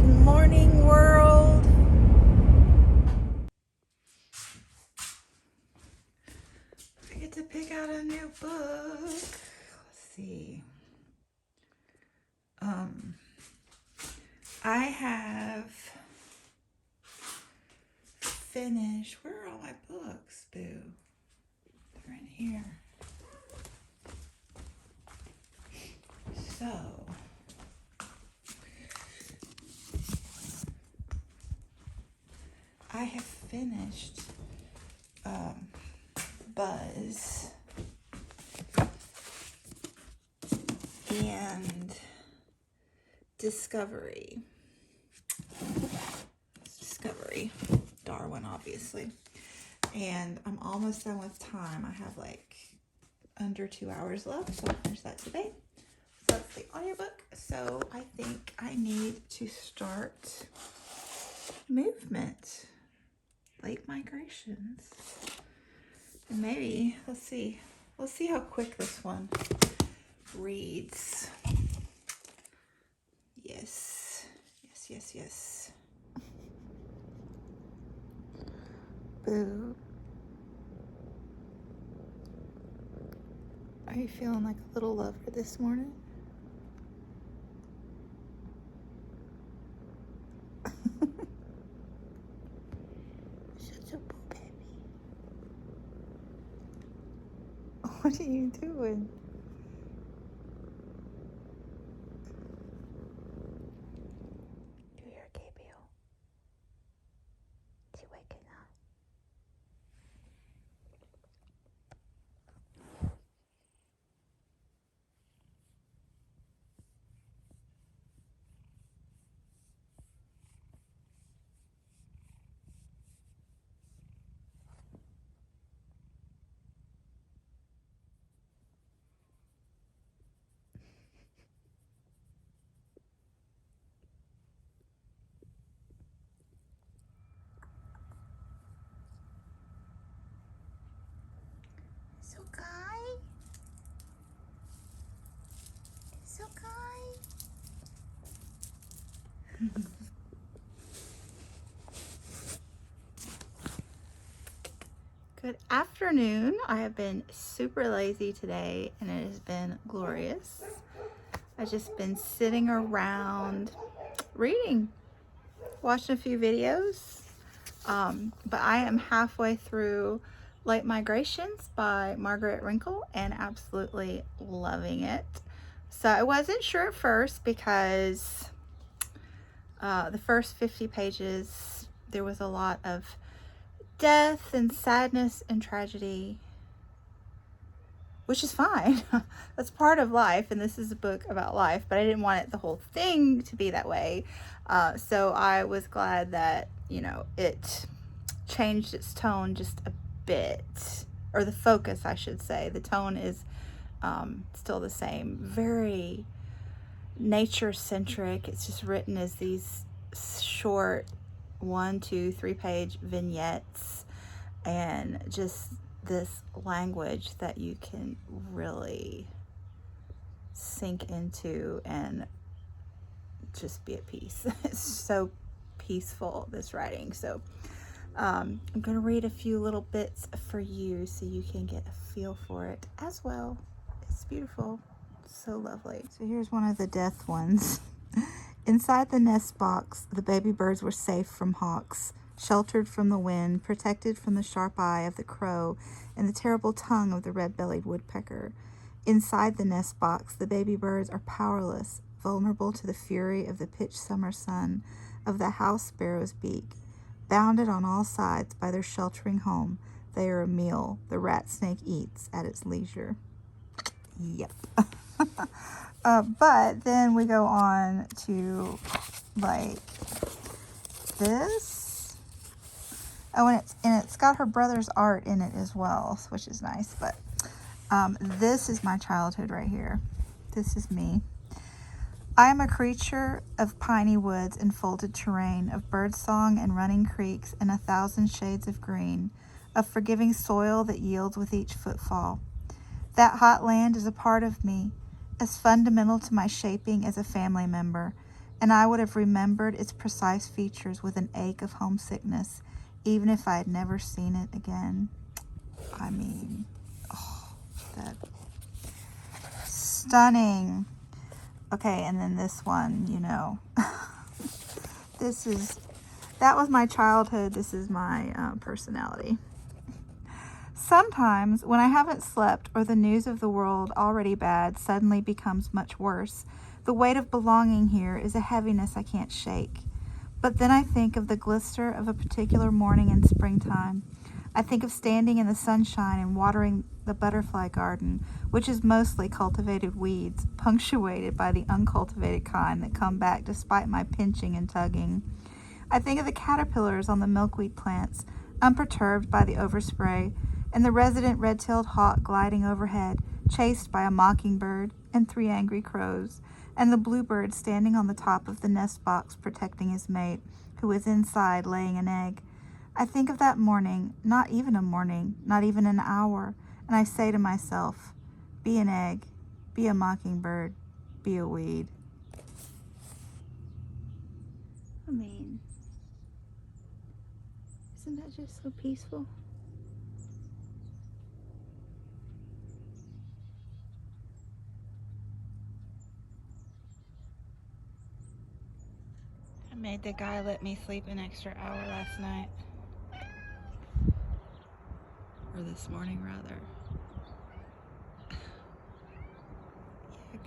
Good morning, world. I get to pick out a new book. Let's see. I have finished. Where are all my books, boo? They're in here. So, I have finished Buzz and Discovery, Darwin, obviously. And I'm almost done with time. I have like under 2 hours left, so I'll finish that today. So that's the audiobook. So I think I need to start movement, late migrations. And maybe, let's see how quick this one reads. Yes. Boo. Are you feeling like a little lover this morning? Such a boo baby. What are you doing? Do you hear Gabriel? Is he waking up? It's okay. It's okay. Good afternoon. I have been super lazy today and it has been glorious. I've just been sitting around reading, watching a few videos. But I am halfway through Late Migrations by Margaret Wrinkle and absolutely loving it. So I wasn't sure at first because the first 50 pages, there was a lot of death and sadness and tragedy, which is fine. That's part of life, and this is a book about life, but I didn't want the whole thing to be that way. So I was glad that, it changed its tone just a bit, or the focus, I should say. The tone is still the same, very nature-centric. It's just written as these short 1, 2, 3 page vignettes, and just this language that you can really sink into and just be at peace. It's so peaceful, this writing. So I'm going to read a few little bits for you so you can get a feel for it as well. It's beautiful. So lovely. So here's one of the death ones. Inside the nest box, the baby birds were safe from hawks, sheltered from the wind, protected from the sharp eye of the crow and the terrible tongue of the red-bellied woodpecker. Inside the nest box, the baby birds are powerless, vulnerable to the fury of the pitch summer sun, of the house sparrow's beak. Bounded on all sides by their sheltering home, they are a meal the rat snake eats at its leisure. Yep. But then we go on to like this. Oh, and it's got her brother's art in it as well, which is nice. But this is my childhood right here. This is me. I am a creature of piney woods and folded terrain, of birdsong and running creeks and 1,000 shades of green, of forgiving soil that yields with each footfall. That hot land is a part of me, as fundamental to my shaping as a family member, and I would have remembered its precise features with an ache of homesickness, even if I had never seen it again. I mean, oh, that stunning. Okay, and then this one, you know, that was my childhood. This is my personality. Sometimes, when I haven't slept or the news of the world, already bad, suddenly becomes much worse, the weight of belonging here is a heaviness I can't shake. But then I think of the glister of a particular morning in springtime. I think of standing in the sunshine and watering the butterfly garden, which is mostly cultivated weeds, punctuated by the uncultivated kind that come back despite my pinching and tugging. I think of the caterpillars on the milkweed plants, unperturbed by the overspray, and the resident red-tailed hawk gliding overhead, chased by a mockingbird and 3 angry crows, and the bluebird standing on the top of the nest box protecting his mate, who is inside laying an egg. I think of that morning, not even a morning, not even an hour, and I say to myself, be an egg, be a mockingbird, be a weed. I mean, isn't that just so peaceful? I made the guy let me sleep an extra hour last night. Or this morning, rather. Yeah,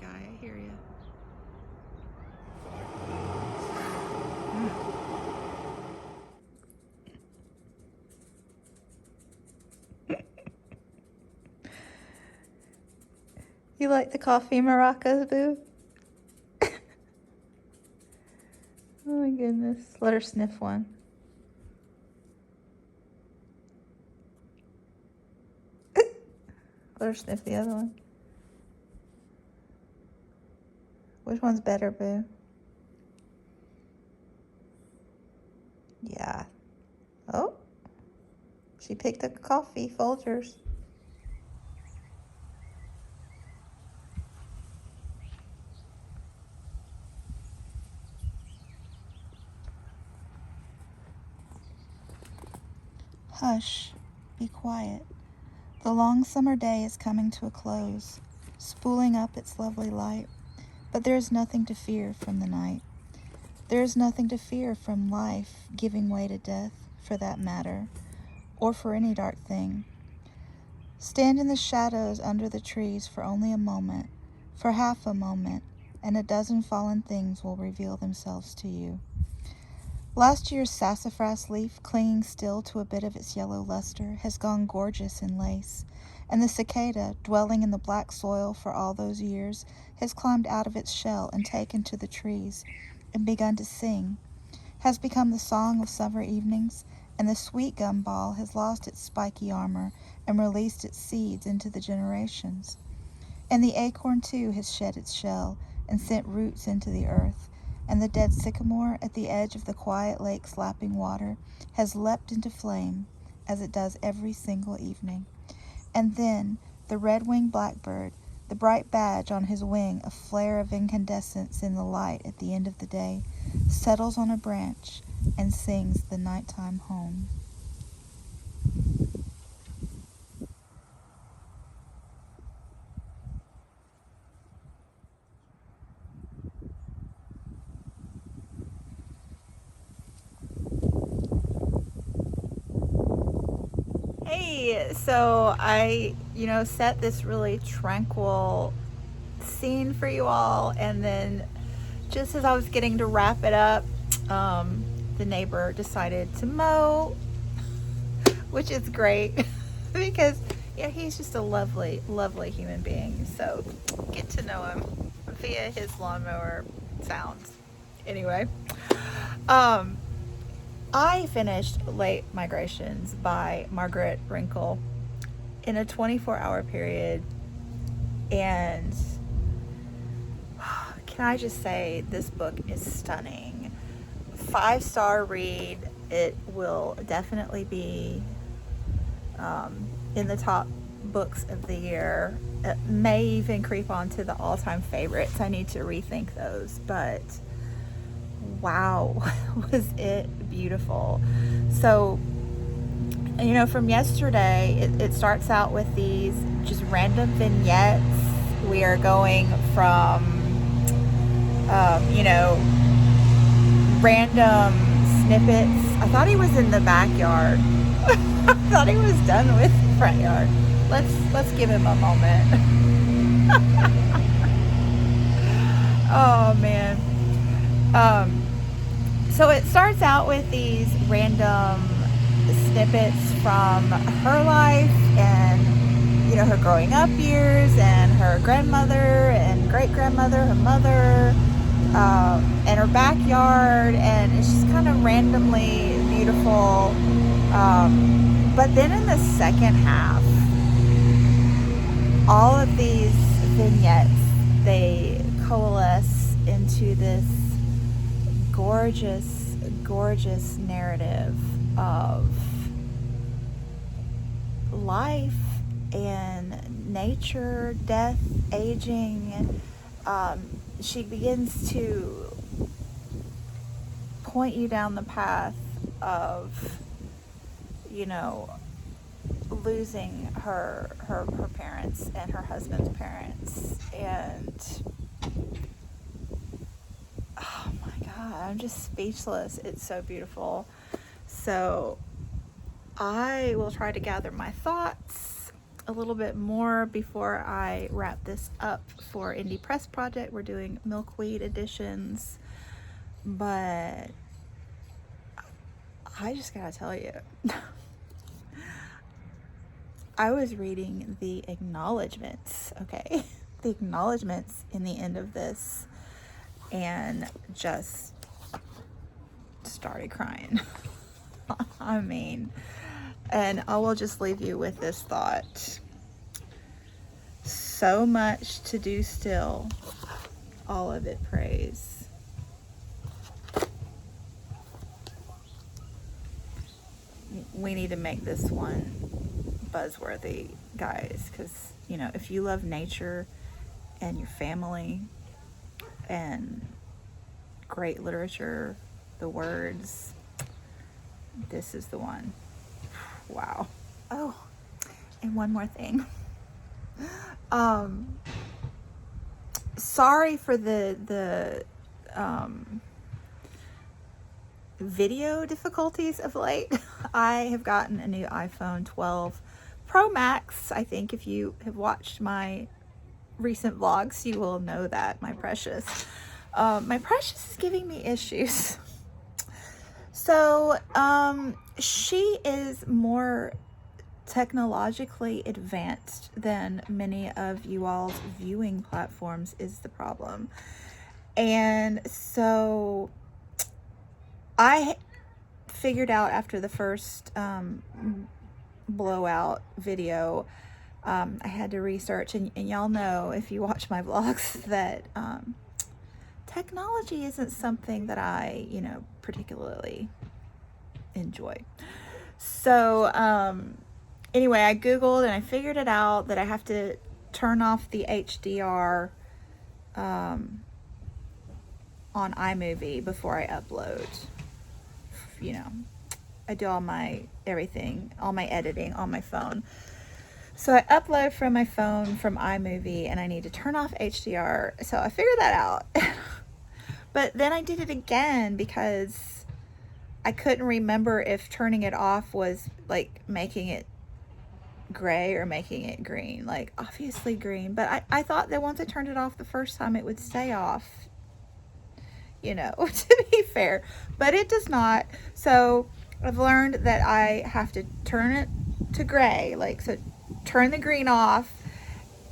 guy, I hear you. You like the coffee maracas, boo? Oh my goodness. Let her sniff one. Let her sniff the other one. Which one's better, boo? Yeah. Oh. She picked up coffee, Folgers. Hush. Be quiet. The long summer day is coming to a close, spooling up its lovely light. But there is nothing to fear from the night. There is nothing to fear from life giving way to death, for that matter, or for any dark thing. Stand in the shadows under the trees for only a moment, for half a moment, and a dozen fallen things will reveal themselves to you. Last year's sassafras leaf, clinging still to a bit of its yellow luster, has gone gorgeous in lace, and the cicada, dwelling in the black soil for all those years, has climbed out of its shell and taken to the trees and begun to sing, has become the song of summer evenings, and the sweet gumball has lost its spiky armor and released its seeds into the generations. And the acorn, too, has shed its shell and sent roots into the earth, and the dead sycamore at the edge of the quiet lake's lapping water has leapt into flame, as it does every single evening. And then the red-winged blackbird, the bright badge on his wing a flare of incandescence in the light at the end of the day, settles on a branch and sings the nighttime home. Hey, so I, set this really tranquil scene for you all, and then just as I was getting to wrap it up, the neighbor decided to mow, which is great because he's just a lovely, lovely human being. So get to know him via his lawnmower sounds. Anyway, I finished Late Migrations by Margaret Wrinkle in a 24-hour period, and can I just say this book is stunning. 5-star read. It will definitely be in the top books of the year. It may even creep onto the all-time favorites. I need to rethink those, but wow, was it beautiful. So, you know, from yesterday, it starts out with these just random vignettes. We are going from, you know, random snippets. I thought he was in the backyard. I thought he was done with the front yard. Let's give him a moment. Oh man. So it starts out with these random snippets from her life and, you know, her growing up years and her grandmother and great grandmother, her mother, and her backyard, and it's just kind of randomly beautiful. But then in the second half, all of these vignettes, they coalesce into this gorgeous, gorgeous narrative of life and nature, death, aging. She begins to point you down the path of, you know, losing her parents and her husband's parents, and oh my god, I'm just speechless. It's so beautiful. So I will try to gather my thoughts a little bit more before I wrap this up for Indie Press Project. We're doing milkweed editions, but I just gotta tell you, I was reading the acknowledgments, okay? The acknowledgments in the end of this, and just started crying. I mean, and I will just leave you with this thought. So much to do still, all of it praise. We need to make this one buzzworthy, guys, because, you know, if you love nature and your family and great literature, the words, this is the one. Wow. Oh, and one more thing. Sorry for the video difficulties of late. I have gotten a new iPhone 12 Pro Max. I think if you have watched my recent vlogs, you will know that, my precious. My precious is giving me issues. So, she is more technologically advanced than many of you all's viewing platforms is the problem. And so I figured out after the first blowout video, I had to research, and y'all know if you watch my vlogs that technology isn't something that I, you know, particularly enjoy. So anyway, I Googled and I figured it out that I have to turn off the HDR on iMovie before I upload. You know, I do all my everything, all my editing on my phone. So I upload from my phone from iMovie, and I need to turn off HDR. So I figured that out. But then I did it again because I couldn't remember if turning it off was like making it gray or making it green. Like, obviously green, but I thought that once I turned it off the first time, it would stay off, you know, to be fair, but it does not. So I've learned that I have to turn it to gray, like, so turn the green off,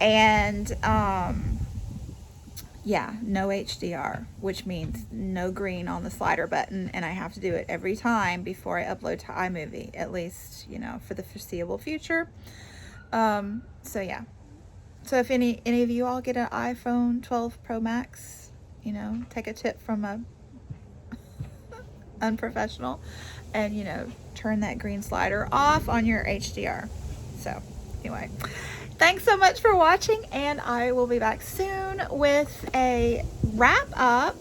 and yeah, no HDR, which means no green on the slider button, and I have to do it every time before I upload to iMovie, at least, you know, for the foreseeable future. So yeah, so if any of you all get an iPhone 12 Pro Max, you know, take a tip from a unprofessional, and, you know, turn that green slider off on your HDR. So anyway, thanks so much for watching, and I will be back soon with a wrap up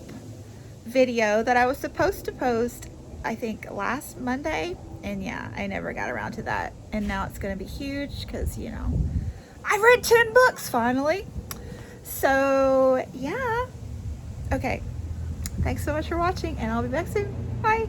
video that I was supposed to post, I think last Monday, and yeah, I never got around to that. And now it's gonna be huge because, you know, I read 10 books finally. So yeah, okay, thanks so much for watching, and I'll be back soon. Bye.